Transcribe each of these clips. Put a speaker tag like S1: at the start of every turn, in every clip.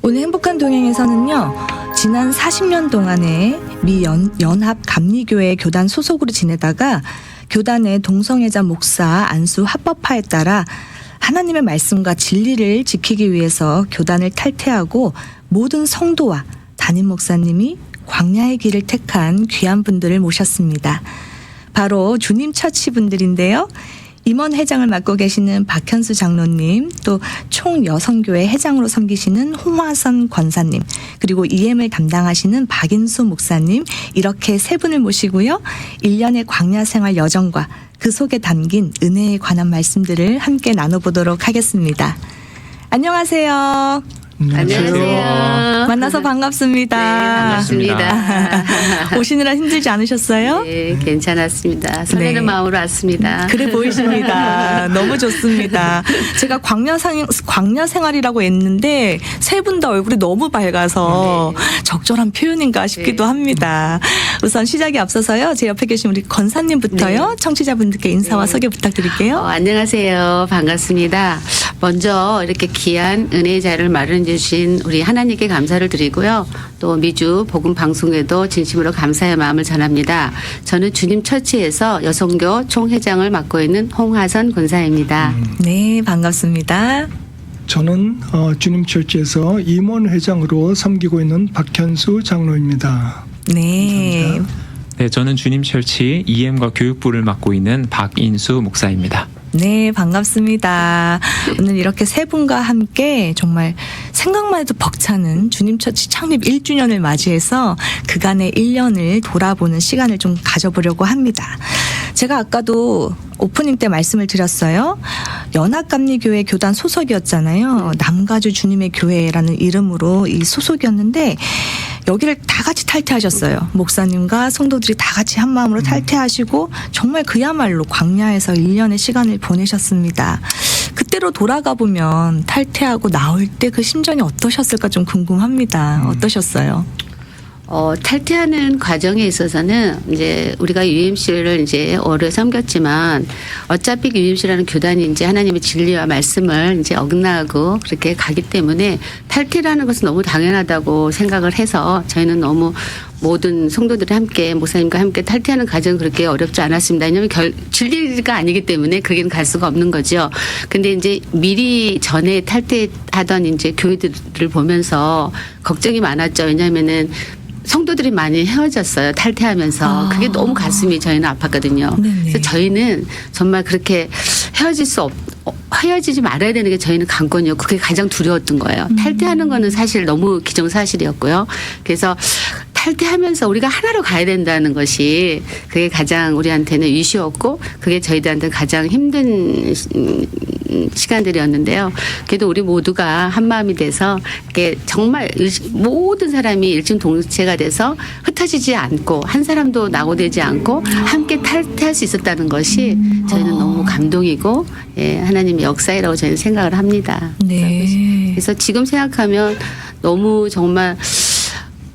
S1: 오늘 행복한 동행에서는요, 지난 40년 동안에 미 연합 감리교회 교단 소속으로 지내다가 교단의 동성애자 목사 안수 합법화에 따라 하나님의 말씀과 진리를 지키기 위해서 교단을 탈퇴하고 모든 성도와 담임 목사님이 광야의 길을 택한 귀한 분들을 모셨습니다. 바로 주님 처치 분들인데요. 임원 회장을 맡고 계시는 박현수 장로님, 또 총여성교회 회장으로 섬기시는 홍화선 권사님, 그리고 EM을 담당하시는 박인수 목사님, 이렇게 세 분을 모시고요. 1년의 광야 생활 여정과 그 속에 담긴 은혜에 관한 말씀들을 함께 나눠보도록 하겠습니다. 안녕하세요.
S2: 안녕하세요.
S1: 만나서 반갑습니다.
S2: 네, 반갑습니다.
S1: 오시느라 힘들지 않으셨어요?
S2: 네, 괜찮았습니다. 설레는
S1: 네.
S2: 마음으로 왔습니다.
S1: 그래 보이십니다. 너무 좋습니다. 제가 광야 생활이라고 했는데 세 분 다 얼굴이 너무 밝아서 적절한 표현인가 싶기도 합니다. 우선 시작에 앞서서요. 제 옆에 계신 우리 권사님부터요. 청취자분들께 인사와 소개 부탁드릴게요.
S2: 안녕하세요. 반갑습니다. 먼저 이렇게 귀한 은혜의 자리를 마련해 주신 우리 하나님께 감사를 드리고요. 또 미주 복음 방송에도 진심으로 감사의 마음을 전합니다. 저는 주님 처치에서 여성교 총회장을 맡고 있는 홍하선 권사입니다.
S1: 네, 반갑습니다.
S3: 저는 주님 철지에서 임원 회장으로 섬기고 있는 박현수 장로입니다.
S1: 네.
S3: 감사합니다.
S4: 네, 저는 주님 철치 EM과 교육부를 맡고 있는 박인수 목사입니다.
S1: 네, 반갑습니다. 오늘 이렇게 세 분과 함께 정말 생각만 해도 벅차는 주님 처치 창립 1주년을 맞이해서 그간의 1년을 돌아보는 시간을 좀 가져보려고 합니다. 제가 아까도 오프닝 때 말씀을 드렸어요. 연합감리교회 교단 소속이었잖아요. 남가주 주님의 교회라는 이름으로 이 소속이었는데 여기를 다 같이 탈퇴하셨어요. 목사님과 성도들이 다 같이 한 마음으로 탈퇴하시고 정말 그야말로 광야에서 1년의 시간을 보내셨습니다. 그때로 돌아가 보면 탈퇴하고 나올 때 그 심정이 어떠셨을까 좀 궁금합니다. 어떠셨어요?
S2: 탈퇴하는 과정에 있어서는 이제 우리가 UMC를 이제 오래 섬겼지만 어차피 UMC라는 교단이 이제 하나님의 진리와 말씀을 이제 어긋나고 그렇게 가기 때문에 탈퇴라는 것은 너무 당연하다고 생각을 해서 저희는 너무 모든 성도들이 함께 목사님과 함께 탈퇴하는 과정은 그렇게 어렵지 않았습니다. 왜냐하면 진리가 아니기 때문에 거기는 갈 수가 없는 거죠. 근데 이제 미리 전에 탈퇴하던 이제 교회들을 보면서 걱정이 많았죠. 왜냐하면은 성도들이 많이 헤어졌어요. 탈퇴하면서. 그게 너무 가슴이 저희는 아팠거든요.
S1: 네네.
S2: 그래서 저희는 정말 그렇게 헤어지지 말아야 되는 게 저희는 관건이었고 그게 가장 두려웠던 거예요. 탈퇴하는 거는 사실 너무 기정사실이었고요. 그래서 탈퇴하면서 우리가 하나로 가야 된다는 것이 그게 가장 우리한테는 위시였고 그게 저희들한테 가장 힘든 시간들이었는데요. 그래도 우리 모두가 한 마음이 돼서 이렇게 정말 모든 사람이 일심동체가 돼서 흩어지지 않고 한 사람도 낙오되지 않고 함께 탈퇴할 수 있었다는 것이 저희는 너무 감동이고 예, 하나님의 역사이라고 저희는 생각을 합니다.
S1: 네.
S2: 그래서 지금 생각하면 너무 정말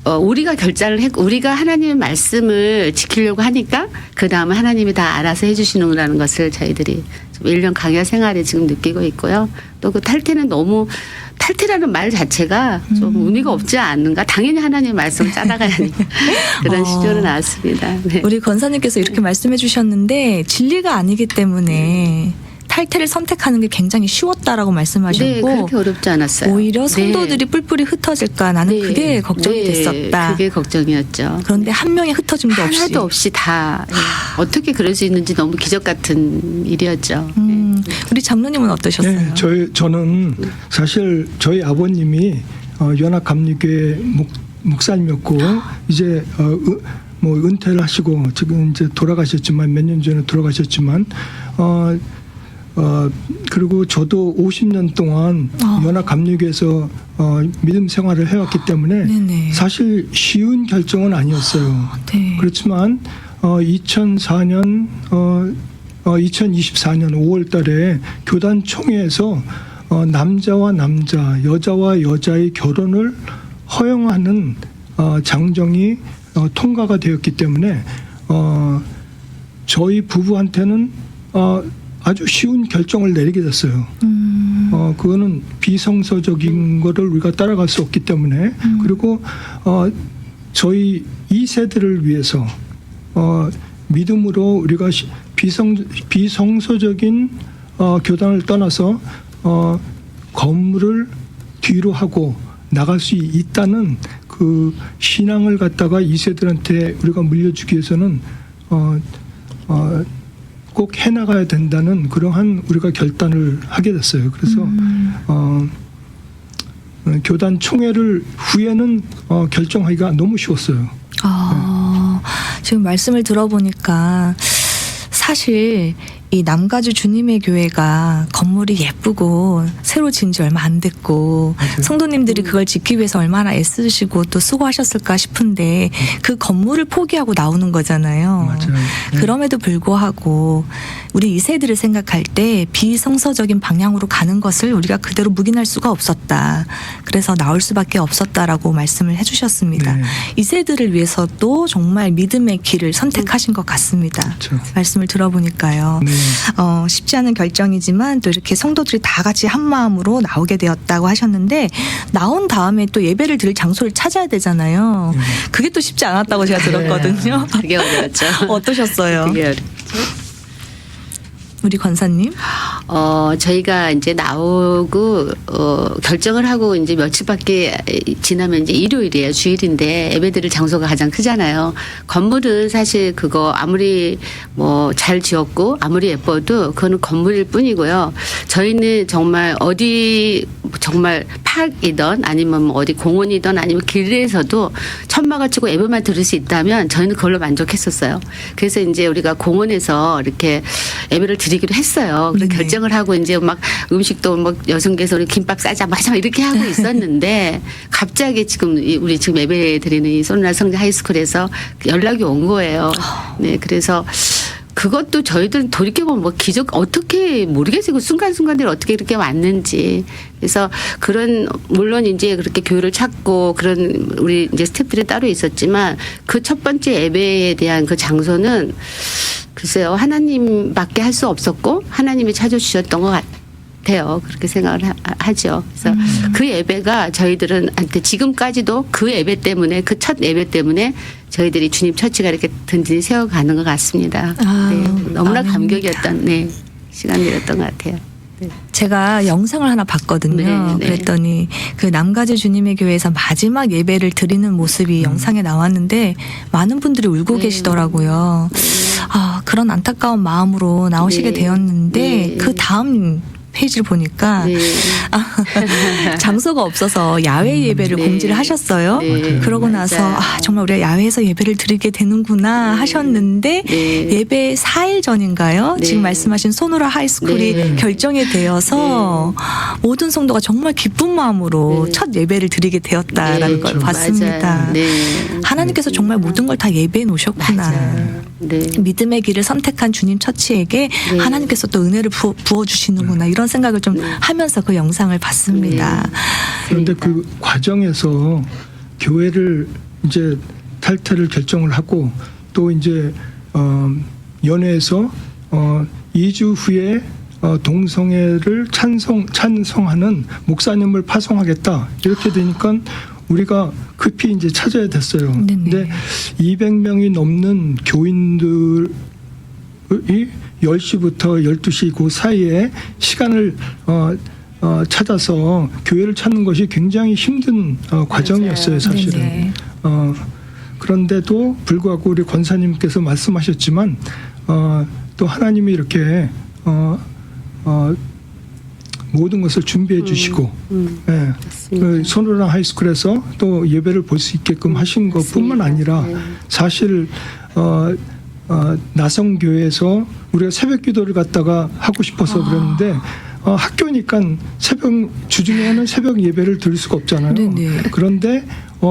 S2: 우리가 결단을 했고 우리가 하나님의 말씀을 지키려고 하니까 그 다음에 하나님이 다 알아서 해주시는구나는 것을 저희들이 1년 강야 생활에 지금 느끼고 있고요. 또 그 탈퇴는 너무 탈퇴라는 말 자체가 좀 의미가 없지 않는가. 당연히 하나님의 말씀을 따라가야 하니까 그런 시절은 나왔습니다. 네.
S1: 우리 권사님께서 이렇게 말씀해 주셨는데 진리가 아니기 때문에 탈퇴를 선택하는 게 굉장히 쉬웠다라고 말씀하셨고
S2: 네, 그렇게 어렵지 않았어요.
S1: 오히려 성도들이
S2: 네.
S1: 뿔뿔이 흩어질까 나는
S2: 네.
S1: 그게 걱정이
S2: 네.
S1: 됐었다.
S2: 그게 걱정이었죠.
S1: 그런데 한 명의 흩어짐도 없이.
S2: 하나도 없이 다 어떻게 그럴 수 있는지 너무 기적 같은 일이었죠.
S1: 우리 장로님은 어떠셨어요?
S3: 네, 저는 사실 저희 아버님이 연합감리교회 목사님이었고 이제 뭐 은퇴를 하시고 지금 이제 돌아가셨지만 몇 년 전에 돌아가셨지만 그리고 저도 50년 동안 연합감리교회에서 믿음 생활을 해왔기 때문에
S1: 네네.
S3: 사실 쉬운 결정은 아니었어요.
S1: 네.
S3: 그렇지만 2024년 5월 달에 교단 총회에서 남자와 남자, 여자와 여자의 결혼을 허용하는 장정이 통과가 되었기 때문에 저희 부부한테는 아주 쉬운 결정을 내리게 됐어요. 그거는 비성서적인 거를 우리가 따라갈 수 없기 때문에 그리고 저희 2세들을 위해서 믿음으로 우리가 비성서적인 교단을 떠나서 건물을 뒤로 하고 나갈 수 있다는 그 신앙을 갖다가 2세들한테 우리가 물려주기 위해서는 꼭 해나가야 된다는 그러한 우리가 결단을 하게 됐어요. 그래서 교단 총회를 후에는 결정하기가 너무 쉬웠어요.
S1: 지금 말씀을 들어보니까 사실 이 남가주 주님의 교회가 건물이 예쁘고 새로 지은 지 얼마 안 됐고
S3: 맞아요.
S1: 성도님들이 그걸 짓기 위해서 얼마나 애쓰시고 또 수고하셨을까 싶은데 그 건물을 포기하고 나오는 거잖아요.
S3: 맞아요. 네.
S1: 그럼에도 불구하고 우리 2세들을 생각할 때 비성서적인 방향으로 가는 것을 우리가 그대로 묵인할 수가 없었다. 그래서 나올 수밖에 없었다라고 말씀을 해주셨습니다.
S3: 네.
S1: 2세들을 위해서도 정말 믿음의 길을 선택하신 것 같습니다.
S3: 그렇죠.
S1: 말씀을 들어보니까요.
S3: 네.
S1: 쉽지 않은 결정이지만 또 이렇게 성도들이 다 같이 한 마음으로 나오게 되었다고 하셨는데 나온 다음에 또 예배를 드릴 장소를 찾아야 되잖아요. 그게 또 쉽지 않았다고 제가 들었거든요.
S2: 그게 어려웠죠.
S1: 어떠셨어요?
S2: 그게
S1: 우리 권사님?
S2: 저희가 이제 나오고, 결정을 하고 이제 며칠밖에 지나면 이제 일요일이에요. 주일인데 예배드릴 장소가 가장 크잖아요. 건물은 사실 그거 아무리 뭐 잘 지었고 아무리 예뻐도 그거는 건물일 뿐이고요. 저희는 정말 어디 정말 파악이든 아니면 뭐 어디 공원이든 아니면 길에서도 천막을 치고 예배만 들을 수 있다면 저희는 그걸로 만족했었어요. 그래서 이제 우리가 공원에서 이렇게 예배를 드리기로 했어요. 그래서
S1: 네.
S2: 결정을 하고 이제 막 음식도 뭐 여성께서 우리 김밥 싸자 마자 이렇게 하고 있었는데 갑자기 지금 우리 지금 예배 드리는 이 소누라 성자 하이스쿨에서 연락이 온 거예요. 네, 그래서 그것도 저희들은 돌이켜보면 뭐 기적 어떻게 모르겠어요. 그 순간순간들이 어떻게 이렇게 왔는지. 그래서 그런 물론 이제 그렇게 교회를 찾고 그런 우리 이제 스태프들이 따로 있었지만 그 첫 번째 예배에 대한 그 장소는 글쎄요 하나님밖에 할 수 없었고 하나님이 찾아주셨던 것 같아요. 그렇게 생각을 하죠. 그래서 그 예배가 저희들은 지금까지도 그 예배 때문에 그 첫 예배 때문에 저희들이 주님 처치가 이렇게 든든히 세워가는 것 같습니다. 네, 너무나
S1: 아멘.
S2: 감격이었던 시간이었던 것 같아요. 네.
S1: 제가 영상을 하나 봤거든요.
S2: 네, 네.
S1: 그랬더니 그 남가주 주님의 교회에서 마지막 예배를 드리는 모습이 영상에 나왔는데 많은 분들이 울고
S2: 네.
S1: 계시더라고요. 그런 안타까운 마음으로 나오시게
S2: 네.
S1: 되었는데
S2: 네.
S1: 그 다음 페이지를 보니까
S2: 네.
S1: 장소가 없어서 야외 예배를
S2: 네.
S1: 공지를 하셨어요.
S2: 네.
S1: 그러고 나서
S2: 맞아요.
S1: 정말 우리가 야외에서 예배를 드리게 되는구나 하셨는데
S2: 네.
S1: 예배 4일 전인가요?
S2: 네.
S1: 지금 말씀하신 소노라 하이스쿨이
S2: 네.
S1: 결정이 되어서 모든 성도가 정말 기쁜 마음으로
S2: 네.
S1: 첫 예배를 드리게 되었다라는
S2: 네.
S1: 걸
S3: 그렇죠.
S1: 봤습니다.
S2: 맞아요. 네.
S1: 하나님께서 정말 모든 걸 다 예배해 놓으셨구나.
S2: 맞아요. 네.
S1: 믿음의 길을 선택한 주님 처치에게
S2: 네.
S1: 하나님께서 또 은혜를 부어주시는구나 이런 생각을 좀 하면서 그 영상을 봤습니다.
S3: 그런데 그 과정에서 교회를 이제 탈퇴를 결정을 하고 또 이제 연회에서 2주 후에 동성애를 찬성하는 목사님을 파송하겠다 이렇게 되니까 우리가 급히 이제 찾아야 됐어요.
S1: 네네.
S3: 근데 200명이 넘는 교인들이 10시부터 12시 그 사이에 시간을 찾아서 교회를 찾는 것이 굉장히 힘든 과정이었어요, 사실은.
S1: 네네.
S3: 그런데도 불구하고 우리 권사님께서 말씀하셨지만 또 하나님이 이렇게 모든 것을 준비해 주시고 예, 그 소노라 하이스쿨에서 또 예배를 볼 수 있게끔 하신 것뿐만 아니라
S2: 네.
S3: 사실 나성교회에서 우리가 새벽 기도를 갖다가 하고 싶어서 그랬는데 학교니까 주중에는 새벽 예배를 드릴 수가 없잖아요.
S1: 네네.
S3: 그런데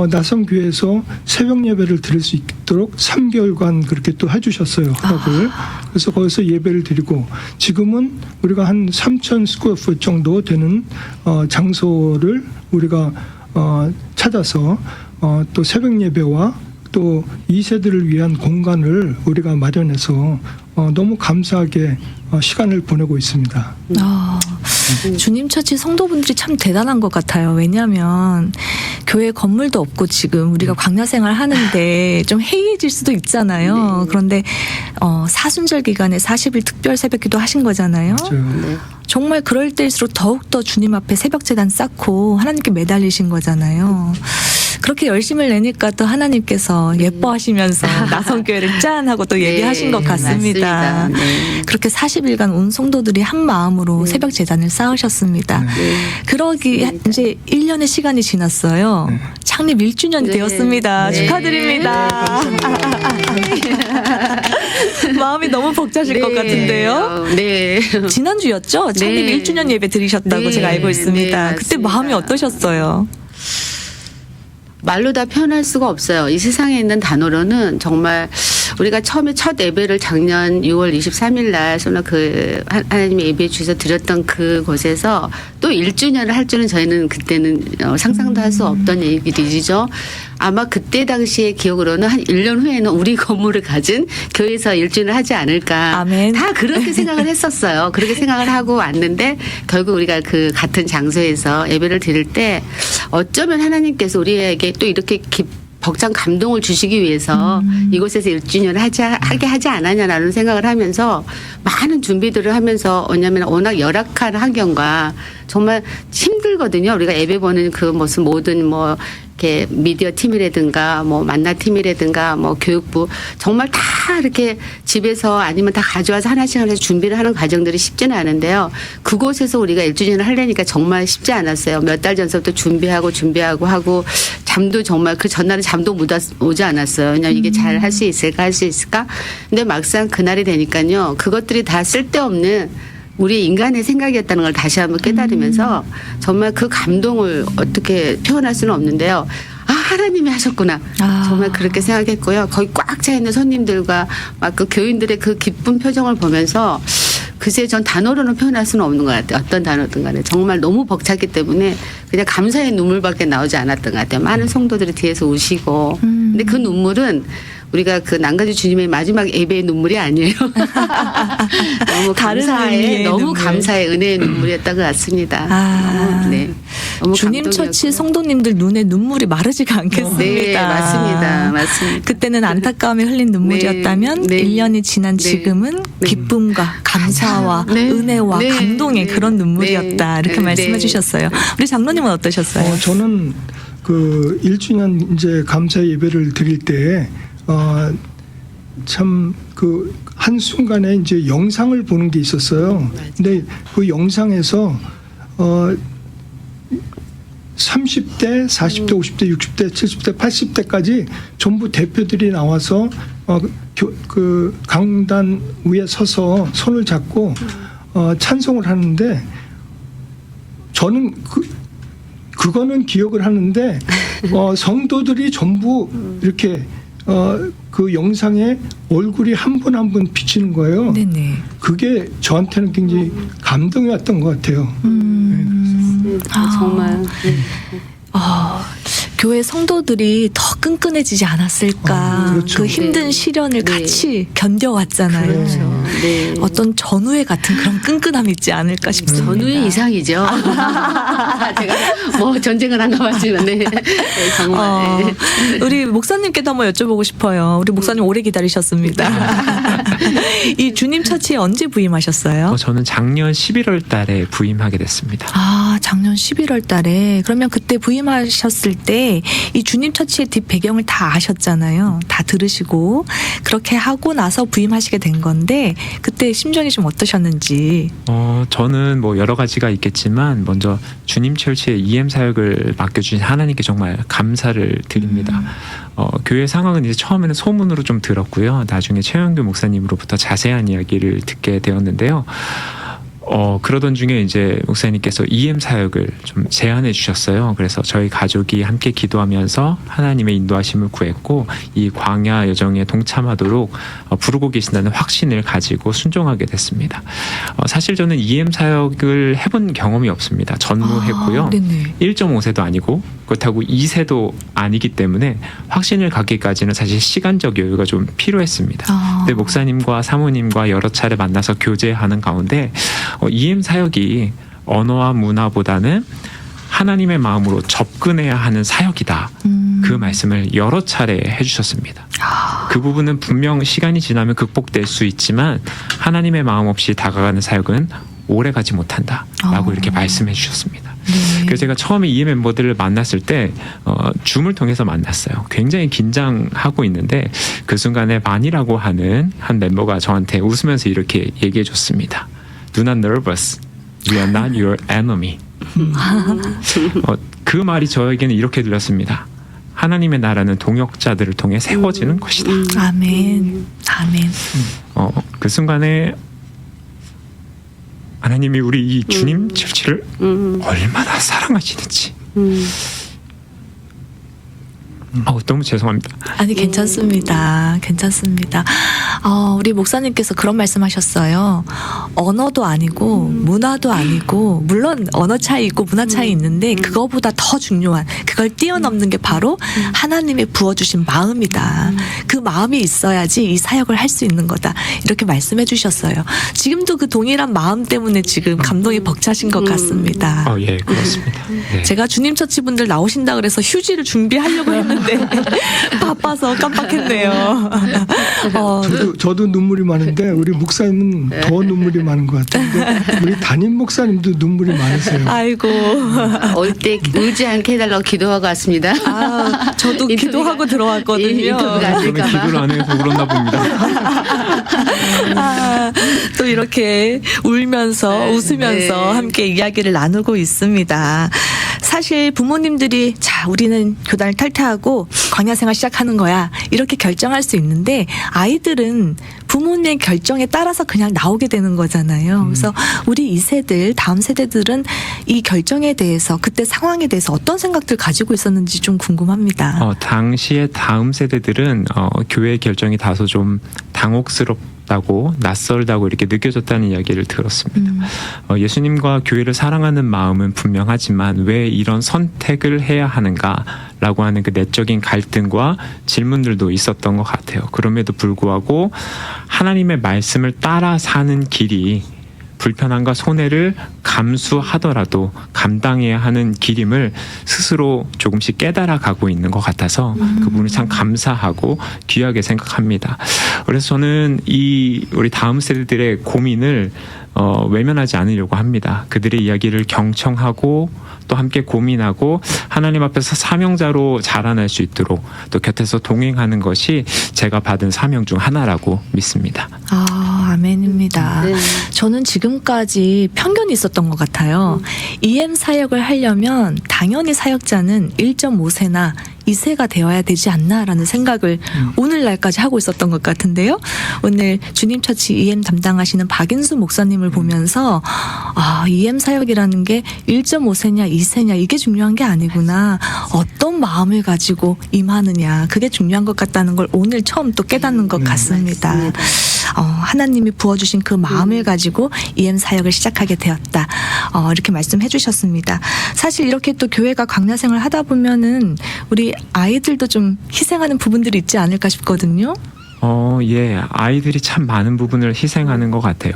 S3: 나성교회에서 새벽 예배를 드릴 수 있도록 3개월간 그렇게 또 해주셨어요, 허락을. 그래서 거기서 예배를 드리고 지금은 우리가 한 3,000 스퀘어풋 정도 되는 장소를 우리가 찾아서 또 새벽 예배와 또 2세들을 위한 공간을 우리가 마련해서 너무 감사하게 시간을 보내고 있습니다.
S1: 주님 처치 성도분들이 참 대단한 것 같아요. 왜냐하면 교회 건물도 없고 지금 우리가 광야 생활 하는데 좀 해이해질 수도 있잖아요. 그런데 사순절 기간에 40일 특별 새벽기도 하신 거잖아요.
S3: 맞아요.
S1: 정말 그럴 때일수록 더욱더 주님 앞에 새벽제단 쌓고 하나님께 매달리신 거잖아요. 그렇게 열심을 내니까 또 하나님께서 예뻐하시면서 나성교회를 짠 하고 또 얘기하신 것 같습니다.
S2: 맞습니다. 네.
S1: 그렇게 40일간 온 성도들이 한 마음으로 새벽제단을 쌓으셨습니다. 그러기 이제 1년의 시간이 지났어요. 창립 1주년이
S2: 네.
S1: 되었습니다.
S2: 네.
S1: 축하드립니다. 마음이 너무 벅차실 것 같은데요.
S2: 네.
S1: 지난주였죠? 창립
S2: 네.
S1: 1주년 예배 드리셨다고
S2: 네.
S1: 제가 알고 있습니다.
S2: 네,
S1: 그때
S2: 맞습니다.
S1: 마음이 어떠셨어요?
S2: 말로 다 표현할 수가 없어요. 이 세상에 있는 단어로는 정말 우리가 처음에 첫 예배를 작년 6월 23일 날 하나님의 예배 주셔서 드렸던 그곳에서 또 1주년을 할 줄은 저희는 그때는 상상도 할 수 없던 일이죠. 아마 그때 당시의 기억으로는 한 1년 후에는 우리 건물을 가진 교회에서 1주년을 하지 않을까.
S1: 아멘.
S2: 다 그렇게 생각을 했었어요. 그렇게 생각을 하고 왔는데 결국 우리가 그 같은 장소에서 예배를 드릴 때 어쩌면 하나님께서 우리에게 또 이렇게 벅찬 감동을 주시기 위해서 이곳에서 1주년을 하게 하지 않았냐라는 생각을 하면서 많은 준비들을 하면서 왜냐하면 워낙 열악한 환경과 정말 힘들거든요. 우리가 예배 보는 그 무슨 모든 뭐 이렇게 미디어 팀이라든가 뭐 만나 팀이라든가 뭐 교육부 정말 다 이렇게 집에서 아니면 다 가져와서 하나씩 준비를 하는 과정들이 쉽지는 않은데요. 그곳에서 우리가 1주년을 하려니까 정말 쉽지 않았어요. 몇 달 전서부터 준비하고 하고 잠도 정말 그 전날은 잠도 못 오지 않았어요. 왜냐하면 이게 잘 할 수 있을까 근데 막상 그날이 되니까요. 그것들이 다 쓸데없는 우리 인간의 생각이었다는 걸 다시 한번 깨달으면서 정말 그 감동을 어떻게 표현할 수는 없는데요. 아, 하나님이 하셨구나. 정말 그렇게 생각했고요. 거의 꽉 차 있는 손님들과 막 그 교인들의 그 기쁜 표정을 보면서 글쎄 전 단어로는 표현할 수는 없는 것 같아요. 어떤 단어든 간에. 정말 너무 벅찼기 때문에 그냥 감사의 눈물밖에 나오지 않았던 것 같아요. 많은 성도들이 뒤에서 우시고. 근데 그 눈물은 우리가 그 난가지 주님의 마지막 예배의 눈물이 아니에요. 너무
S1: 다른
S2: 감사의
S1: 의미의
S2: 너무
S1: 눈물.
S2: 감사의 은혜의 눈물이었던 것 같습니다. 너무
S1: 주님 처치
S2: 감동이었고.
S1: 성도님들 눈에 눈물이 마르지가 않겠습니다.
S2: 네, 맞습니다.
S1: 그때는 안타까움에 흘린 눈물이었다면
S2: 네.
S1: 1년이 지난
S2: 네.
S1: 지금은
S2: 네.
S1: 기쁨과 감사와
S2: 네.
S1: 은혜와
S2: 네.
S1: 감동의
S2: 네.
S1: 그런 눈물이었다.
S2: 네.
S1: 이렇게
S2: 네.
S1: 말씀해 주셨어요. 우리 장로님은 어떠셨어요?
S3: 저는 그 1주년 이제 감사 예배를 드릴 때 참 그 한순간에 이제 영상을 보는 게 있었어요. 근데 그 영상에서 30대, 40대, 50대, 60대, 70대, 80대까지 전부 대표들이 나와서 그 강단 위에 서서 손을 잡고 찬송을 하는데 저는 그거는 기억을 하는데 성도들이 전부 이렇게 그 영상에 얼굴이 한 분 한 분 비치는 거예요.
S1: 네네.
S3: 그게 저한테는 굉장히 감동이었던 것 같아요.
S2: 정말.
S1: 교회 성도들이 더 끈끈해지지 않았을까.
S3: 그렇죠.
S1: 그 힘든
S2: 네.
S1: 시련을
S2: 네.
S1: 같이 견뎌왔잖아요.
S3: 그렇죠.
S2: 네.
S1: 어떤 전우회 같은 그런 끈끈함이 있지 않을까 싶습니다.
S2: 전후의 이상이죠. 제가 뭐 전쟁을 안 가봤지만, 네. 정말. 네.
S1: 우리 목사님께도 한번 여쭤보고 싶어요. 우리 목사님 오래 기다리셨습니다. 이 주님 처치에 언제 부임하셨어요?
S4: 저는 작년 11월 달에 부임하게 됐습니다.
S1: 작년 11월 달에. 그러면 그때 부임하셨을 때 이 주님 처치의 뒷 배경을 다 아셨잖아요. 다 들으시고 그렇게 하고 나서 부임하시게 된 건데 그때 심정이 좀 어떠셨는지.
S4: 저는 뭐 여러 가지가 있겠지만 먼저 주님 철치의 EM 사역을 맡겨주신 하나님께 정말 감사를 드립니다. 교회 상황은 이제 처음에는 소문으로 좀 들었고요. 나중에 최영규 목사님으로부터 자세한 이야기를 듣게 되었는데요. 그러던 중에 이제 목사님께서 EM 사역을 좀 제안해 주셨어요. 그래서 저희 가족이 함께 기도하면서 하나님의 인도하심을 구했고 이 광야 여정에 동참하도록 부르고 계신다는 확신을 가지고 순종하게 됐습니다. 사실 저는 EM 사역을 해본 경험이 없습니다. 전무했고요. 1.5세도 아니고 그렇다고 2세도 아니기 때문에 확신을 갖기까지는 사실 시간적 여유가 좀 필요했습니다. 근데 목사님과 사모님과 여러 차례 만나서 교제하는 가운데 EM 사역이 언어와 문화보다는 하나님의 마음으로 접근해야 하는 사역이다. 그 말씀을 여러 차례 해주셨습니다. 그 부분은 분명 시간이 지나면 극복될 수 있지만 하나님의 마음 없이 다가가는 사역은 오래 가지 못한다 라고 이렇게 말씀해 주셨습니다.
S1: 네.
S4: 그래서 제가 처음에 이 멤버들을 만났을 때 줌을 통해서 만났어요. 굉장히 긴장하고 있는데 그 순간에 반이라고 하는 한 멤버가 저한테 웃으면서 이렇게 얘기해 줬습니다. Do not nervous. We are not your enemy. 그 말이 저에게는 이렇게 들렸습니다. 하나님의 나라는 동역자들을 통해 세워지는 것이다.
S1: 아멘. 아멘.
S4: 그 순간에 하나님이 우리 이 주님 철치를 얼마나 사랑하시는지. 너무 죄송합니다.
S1: 아니 괜찮습니다. 괜찮습니다. 우리 목사님께서 그런 말씀하셨어요. 언어도 아니고 문화도 아니고 물론 언어 차이 있고 문화 차이 있는데 그거보다 더 중요한 그걸 뛰어넘는 게 바로 하나님이 부어주신 마음이다. 그 마음이 있어야지 이 사역을 할 수 있는 거다. 이렇게 말씀해 주셨어요. 지금도 그 동일한 마음 때문에 지금 감동이 벅차신 것 같습니다.
S4: 예, 그렇습니다. 네.
S1: 제가 주님 처치 분들 나오신다 그래서 휴지를 준비하려고 했는데 바빠서 깜빡했네요.
S3: 저도 눈물이 많은데 우리 목사님은 더 눈물이 많은 것 같은데 우리 담임 목사님도 눈물이 많으세요.
S1: 아이고.
S2: 올 때 의지 않게 해달라고 기도하고 왔습니다.
S1: 저도 기도하고 들어왔거든요.
S2: 인터뷰가 안
S4: 저는
S2: 될까 봐.
S4: 기도를 안 해서 그런가 봅니다.
S1: 또 이렇게 울면서 웃으면서 함께 이야기를 나누고 있습니다. 사실 부모님들이 자 우리는 교단을 탈퇴하고 광야 생활 시작하는 거야 이렇게 결정할 수 있는데 아이들은 부모님의 결정에 따라서 그냥 나오게 되는 거잖아요. 그래서 우리 2세들 다음 세대들은 이 결정에 대해서 그때 상황에 대해서 어떤 생각들 가지고 있었는지 좀 궁금합니다.
S4: 당시에 다음 세대들은 교회의 결정이 다소 좀 당혹스럽다고 낯설다고 이렇게 느껴졌다는 이야기를 들었습니다. 예수님과 교회를 사랑하는 마음은 분명하지만 왜 이런 선택을 해야 하는가라고 하는 그 내적인 갈등과 질문들도 있었던 것 같아요. 그럼에도 불구하고 하나님의 말씀을 따라 사는 길이 불편함과 손해를 감수하더라도 감당해야 하는 길임을 스스로 조금씩 깨달아 가고 있는 것 같아서 그 부분을 참 감사하고 귀하게 생각합니다. 그래서 저는 우리 다음 세대들의 고민을 외면하지 않으려고 합니다. 그들의 이야기를 경청하고 또 함께 고민하고 하나님 앞에서 사명자로 자라날 수 있도록 또 곁에서 동행하는 것이 제가 받은 사명 중 하나라고 믿습니다.
S1: 아멘입니다.
S2: 네.
S1: 저는 지금까지 편견이 있었던 것 같아요. EM 사역을 하려면 당연히 사역자는 1.5세나 2세가 되어야 되지 않나라는 생각을 오늘날까지 하고 있었던 것 같은데요. 오늘 주님 처치 EM 담당하시는 박인수 목사님을 보면서 EM 사역이라는 게 1.5세냐 2세냐 이게 중요한 게 아니구나. 어떤 마음을 가지고 임하느냐 그게 중요한 것 같다는 걸 오늘 처음 또 깨닫는 것 같습니다. 하나님이 부어주신 그 마음을 가지고 EM 사역을 시작하게 되었다. 이렇게 말씀해 주셨습니다. 사실 이렇게 또 교회가 광야 생활을 하다 보면은 우리 아이들도 좀 희생하는 부분들이 있지 않을까 싶거든요.
S4: 예. 아이들이 참 많은 부분을 희생하는 것 같아요.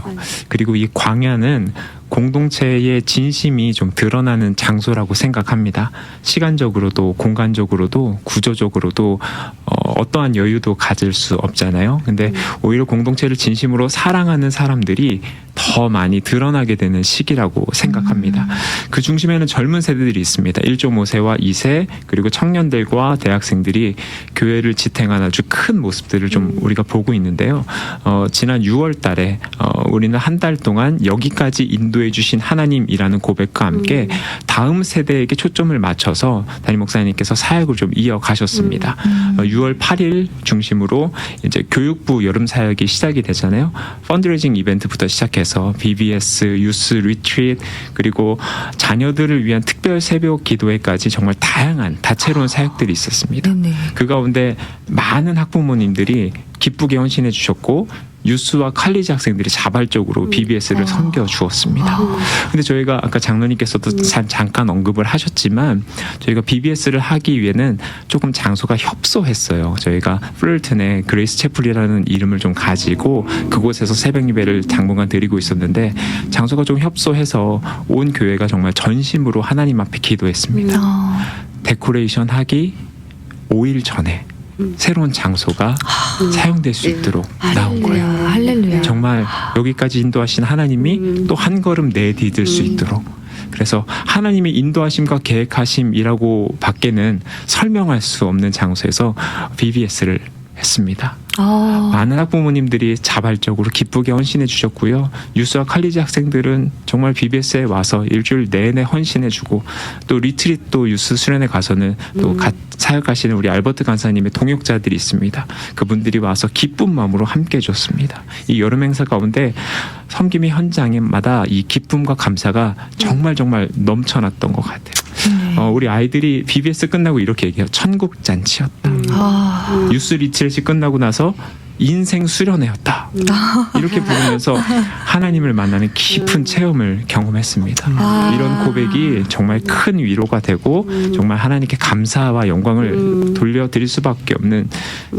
S4: 그리고 이 광야는 공동체의 진심이 좀 드러나는 장소라고 생각합니다. 시간적으로도 공간적으로도 구조적으로도 어떠한 여유도 가질 수 없잖아요. 근데 오히려 공동체를 진심으로 사랑하는 사람들이 더 많이 드러나게 되는 시기라고 생각합니다. 그 중심에는 젊은 세대들이 있습니다. 1.5세와 2세 그리고 청년들과 대학생들이 교회를 지탱하는 아주 큰 모습들을 좀 우리가 보고 있는데요. 지난 6월 달에 우리는 한 달 동안 여기까지 인도해 주신 하나님이라는 고백과 함께 다음 세대에게 초점을 맞춰서 담임 목사님께서 사역을 좀 이어가셨습니다. 6월 8일 중심으로 이제 교육부 여름 사역이 시작이 되잖아요. 펀드레이징 이벤트부터 시작해서 BBS, 유스 리트릿 그리고 자녀들을 위한 특별 새벽 기도회까지 정말 다양한 다채로운 사역들이 있었습니다.
S1: 네네.
S4: 그 가운데 많은 학부모님들이 기쁘게 헌신해 주셨고 유스와 칼리지 학생들이 자발적으로 BBS를 섬겨 주었습니다. 근데 저희가 아까 장로님께서도 잠깐 언급을 하셨지만 저희가 BBS를 하기 위해는 조금 장소가 협소했어요. 저희가 플레이턴에 그레이스 채플이라는 이름을 좀 가지고 그곳에서 새벽 예배를 당분간 드리고 있었는데 장소가 좀 협소해서 온 교회가 정말 전심으로 하나님 앞에 기도했습니다. 데코레이션 하기 5일 전에 새로운 장소가 사용될 수 있도록 나온 거예요.
S1: 할렐루야.
S4: 정말 여기까지 인도하신 하나님이 또 한 걸음 내디딜 수 있도록. 그래서 하나님의 인도하심과 계획하심이라고 밖에는 설명할 수 없는 장소에서 BBS를 했습니다. 많은 학부모님들이 자발적으로 기쁘게 헌신해 주셨고요. 유스와 칼리지 학생들은 정말 BBS에 와서 일주일 내내 헌신해 주고 또 리트릿 또 유스 수련회 가서는 또 사역하시는 우리 알버트 간사님의 동역자들이 있습니다. 그분들이 와서 기쁜 마음으로 함께 해줬습니다. 이 여름 행사 가운데 섬김의 현장마다 이 기쁨과 감사가 정말 넘쳐났던 것 같아요. 우리 아이들이 BBS 끝나고 이렇게 얘기해요. 천국 잔치였다. 유스 리트릿이 끝나고 나서 인생 수련회였다. 이렇게 부르면서 하나님을 만나는 깊은 체험을 경험했습니다. 이런 고백이 정말 큰 위로가 되고 정말 하나님께 감사와 영광을 돌려드릴 수밖에 없는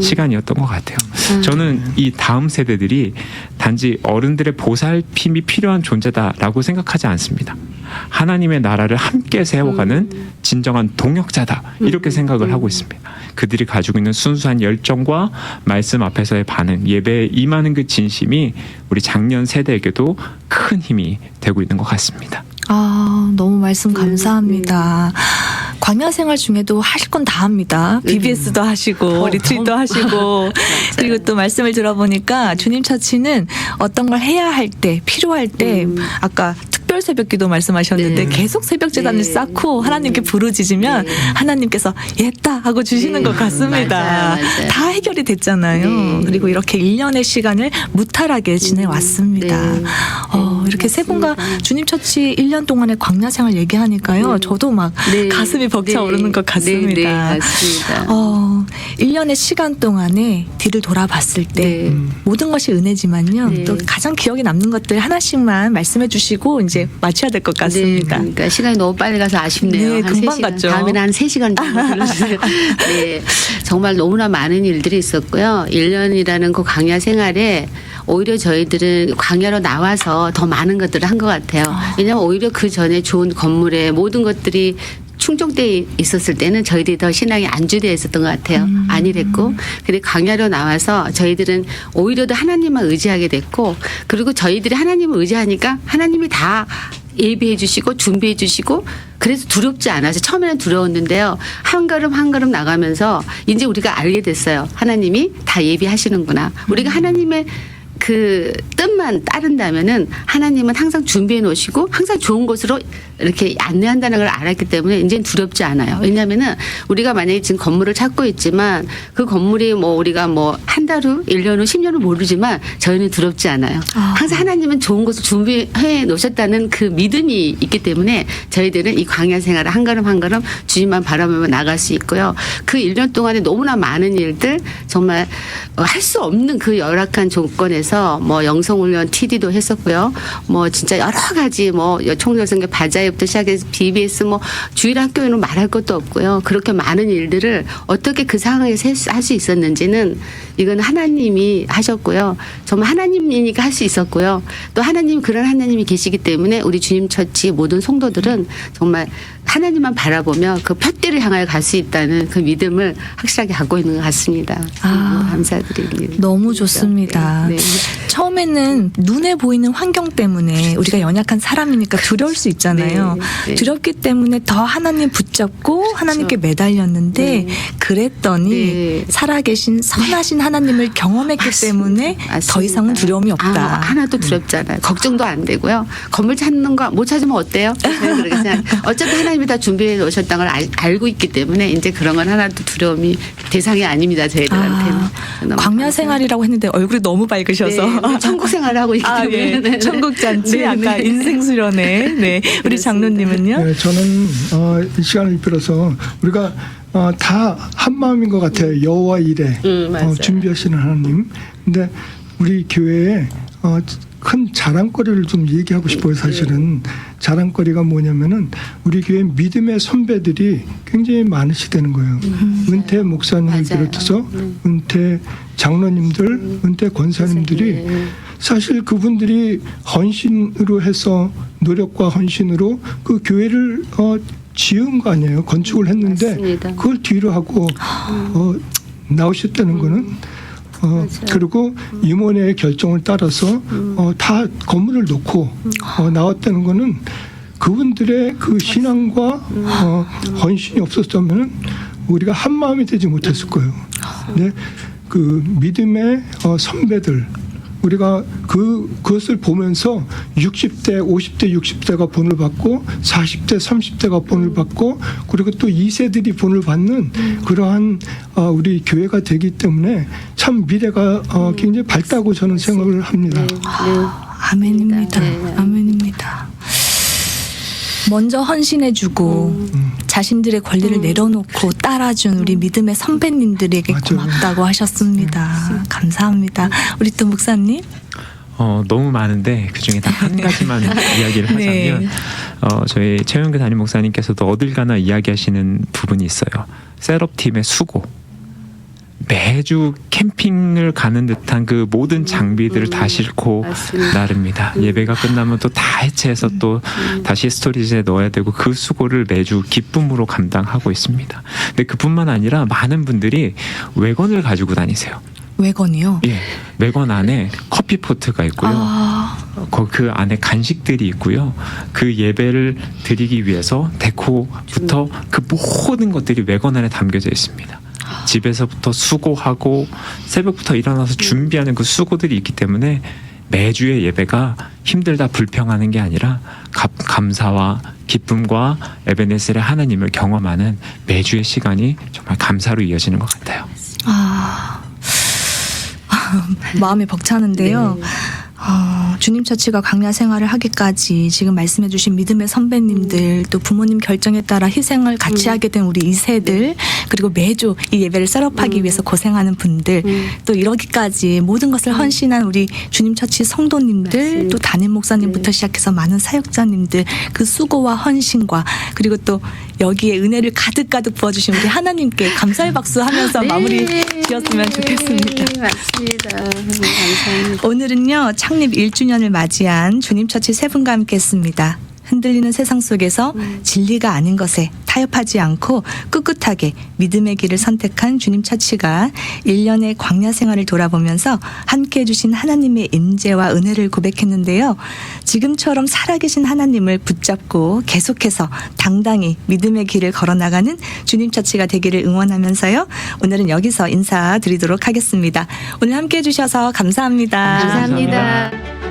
S4: 시간이었던 것 같아요. 저는 이 다음 세대들이 단지 어른들의 보살핌이 필요한 존재다라고 생각하지 않습니다. 하나님의 나라를 함께 세워가는 진정한 동역자다 이렇게 생각을 하고 있습니다. 그들이 가지고 있는 순수한 열정과 말씀 앞에서의 반응, 예배에 임하는 그 진심이 우리 장년 세대에게도 큰 힘이 되고 있는 것 같습니다.
S1: 너무 말씀 감사합니다. 광야 생활 중에도 하실 건 다 합니다. BBS도 하시고 리트릿도 하시고 그리고 또 말씀을 들어보니까 주님 처치는 어떤 걸 해야 할 때 필요할 때 아까 특별 새벽기도 말씀하셨는데 계속 새벽 제단을 쌓고 하나님께 부르짖으면 하나님께서 했다 하고 주시는 것 같습니다.
S2: 맞아요.
S1: 다 해결이 됐잖아요. 그리고 이렇게 1년의 시간을 무탈하게 지내왔습니다. 이렇게 세 분과 주님 처치 1년 동안의 광야 생활 얘기하니까요. 저도 막 가슴이 벅차오르는 것 같습니다.
S2: 맞습니다.
S1: 1년의 시간 동안에 뒤를 돌아봤을 때 모든 것이 은혜지만요. 또 가장 기억에 남는 것들 하나씩만 말씀해 주시고 이제 마쳐야 될 것 같습니다.
S2: 그러니까 시간이 너무 빨리 가서 아쉽네요.
S1: 네,
S2: 한
S1: 금방
S2: 3시간,
S1: 갔죠.
S2: 다음에는 한 3시간 정도 불러주세요. 네, 정말 너무나 많은 일들이 있었고요. 1년이라는 그 광야 생활에 오히려 저희들은 광야로 나와서 더 많은 것들을 한 것 같아요. 왜냐하면 오히려 그 전에 좋은 건물에 모든 것들이 충족돼 있었을 때는 저희들이 더 신앙이 안주되어 있었던 것 같아요. 아니랬고. 근데 광야로 나와서 저희들은 오히려 더 하나님만 의지하게 됐고 그리고 저희들이 하나님을 의지하니까 하나님이 다 예비해 주시고 준비해 주시고 그래서 두렵지 않아서 처음에는 두려웠는데요. 한 걸음 한 걸음 나가면서 이제 우리가 알게 됐어요. 하나님이 다 예비하시는구나. 우리가 하나님의 그 뜻만 따른다면은 하나님은 항상 준비해 놓으시고 항상 좋은 곳으로 이렇게 안내한다는 걸 알았기 때문에 이제는 두렵지 않아요. 왜냐하면은 우리가 만약에 지금 건물을 찾고 있지만 그 건물이 뭐 우리가 뭐 한 달 후, 1년 후, 10년 후 모르지만 저희는 두렵지 않아요. 항상 하나님은 좋은 곳을 준비해 놓으셨다는 그 믿음이 있기 때문에 저희들은 이 광야 생활을 한 걸음 한 걸음 주님만 바라보며 나갈 수 있고요. 그 1년 동안에 너무나 많은 일들 정말 할 수 없는 그 열악한 조건에서 뭐 영성훈련 TD도 했었고요. 뭐 진짜 여러 가지 뭐 총절성교 바자회부터 시작해서 BBS 뭐 주일 학교에는 말할 것도 없고요. 그렇게 많은 일들을 어떻게 그 상황에서 할 수 있었는지는 이건 하나님이 하셨고요. 정말 하나님이니까 할 수 있었고요. 또 하나님 그런 하나님이 계시기 때문에 우리 주님 처치 모든 성도들은 정말 하나님만 바라보며 그 푯대를 향하여 갈 수 있다는 그 믿음을 확실하게 갖고 있는 것 같습니다. 감사드립니다.
S1: 너무 좋습니다.
S2: 네.
S1: 처음에는 눈에 보이는 환경 때문에 우리가 연약한 사람이니까 두려울 수 있잖아요.
S2: 네.
S1: 두렵기 때문에 더 하나님 붙잡고 하나님께 매달렸는데 그랬더니
S2: 네.
S1: 살아계신 선하신 하나님을 경험했기 때문에
S2: 맞습니다.
S1: 더 이상은 두려움이 없다.
S2: 하나도 두렵잖아요. 걱정도 안 되고요. 건물 찾는 거 못 찾으면 어때요? 그렇게 생각. 어차피 하나님이 다 준비해 놓으셨다는 걸 알고 있기 때문에 이제 그런 건 하나도 두려움이 대상이 아닙니다. 저희들한테는. 너무
S1: 광야
S2: 감사해요.
S1: 생활이라고 했는데 얼굴이 너무 밝으셔서.
S2: 네, 천국 생활을 하고 있기 때문에.
S1: 네. 천국 잔치,
S2: 네,
S1: 아까
S2: 네.
S1: 인생 수련회. 네. 우리 장로님은요?
S3: 네, 저는 이 시간을 빌어서 우리가 다 한 마음인 것 같아요. 여호와 일에
S2: 맞아요.
S3: 준비하시는 하나님. 근데 우리 교회에 큰 자랑거리를 좀 얘기하고 싶어요. 사실은 자랑거리가 뭐냐면은 우리 교회 믿음의 선배들이 굉장히 많으시다는 거예요. 은퇴 목사님을
S2: 맞아요.
S3: 비롯해서 은퇴 장로님들, 은퇴 권사님들이 사실 그분들이 헌신으로 해서 노력과 헌신으로 그 교회를 지은 거 아니에요. 건축을 했는데
S2: 맞습니다.
S3: 그걸 뒤로 하고 나오셨다는 거는 그리고 임원회의 결정을 따라서 다 건물을 놓고 나왔다는 거는 그분들의 그 신앙과 헌신이 없었다면 우리가 한 마음이 되지 못했을 거예요. 네, 그 믿음의 선배들 우리가 그것을 보면서 60대, 50대, 60대가 본을 받고 40대, 30대가 본을 받고 그리고 또 2세들이 본을 받는 그러한 우리 교회가 되기 때문에 참 미래가 굉장히 밝다고 저는 생각을 합니다.
S1: 아멘입니다.
S2: 네.
S1: 아멘입니다. 먼저 헌신해주고 자신들의 권리를 내려놓고 따라준 우리 믿음의 선배님들에게
S3: 맞아요.
S1: 고맙다고 하셨습니다. 감사합니다. 우리 또 목사님.
S4: 너무 많은데 그 중에 단 한 가지만 이야기를
S1: 네.
S4: 하자면 저희 최영규 담임 목사님께서도 어딜 가나 이야기하시는 부분이 있어요. 셋업팀의 수고. 매주 캠핑을 가는 듯한 그 모든 장비들을 다 싣고
S2: 맞습니다.
S4: 나릅니다. 예배가 끝나면 또 다 해체해서 또 다시 스토리지에 넣어야 되고 그 수고를 매주 기쁨으로 감당하고 있습니다. 근데 그뿐만 아니라 많은 분들이 외건을 가지고 다니세요.
S1: 외건이요?
S4: 예, 외건 안에 커피 포트가 있고요. 그 안에 간식들이 있고요. 그 예배를 드리기 위해서 데코부터 그 모든 것들이 외건 안에 담겨져 있습니다. 집에서부터 수고하고 새벽부터 일어나서 준비하는 그 수고들이 있기 때문에 매주의 예배가 힘들다 불평하는 게 아니라 감사와 기쁨과 에베네셀의 하나님을 경험하는 매주의 시간이 정말 감사로 이어지는 것 같아요.
S1: 마음이 벅차는데요. 주님 처치가 광야 생활을 하기까지 지금 말씀해주신 믿음의 선배님들 또 부모님 결정에 따라 희생을 같이 하게 된 우리 2세들 그리고 매주 이 예배를 셋업하기 위해서 고생하는 분들 또 이러기까지 모든 것을 헌신한 우리 주님 처치 성도님들
S2: 맞습니다.
S1: 또 담임 목사님부터 시작해서 많은 사역자님들 그 수고와 헌신과 그리고 또 여기에 은혜를 가득가득 부어주신 우리 하나님께 감사의 박수 하면서 마무리 지었으면 좋겠습니다.
S2: 네, 맞습니다. 감사합니다.
S1: 오늘은요 창립 1주년을 맞이한 주님 처치 세 분과 함께했습니다. 흔들리는 세상 속에서 진리가 아닌 것에 타협하지 않고 꿋꿋하게 믿음의 길을 선택한 주님 처치가 1년의 광야 생활을 돌아보면서 함께해 주신 하나님의 임재와 은혜를 고백했는데요. 지금처럼 살아계신 하나님을 붙잡고 계속해서 당당히 믿음의 길을 걸어나가는 주님 처치가 되기를 응원하면서요. 오늘은 여기서 인사드리도록 하겠습니다. 오늘 함께해 주셔서 감사합니다.
S2: 감사합니다.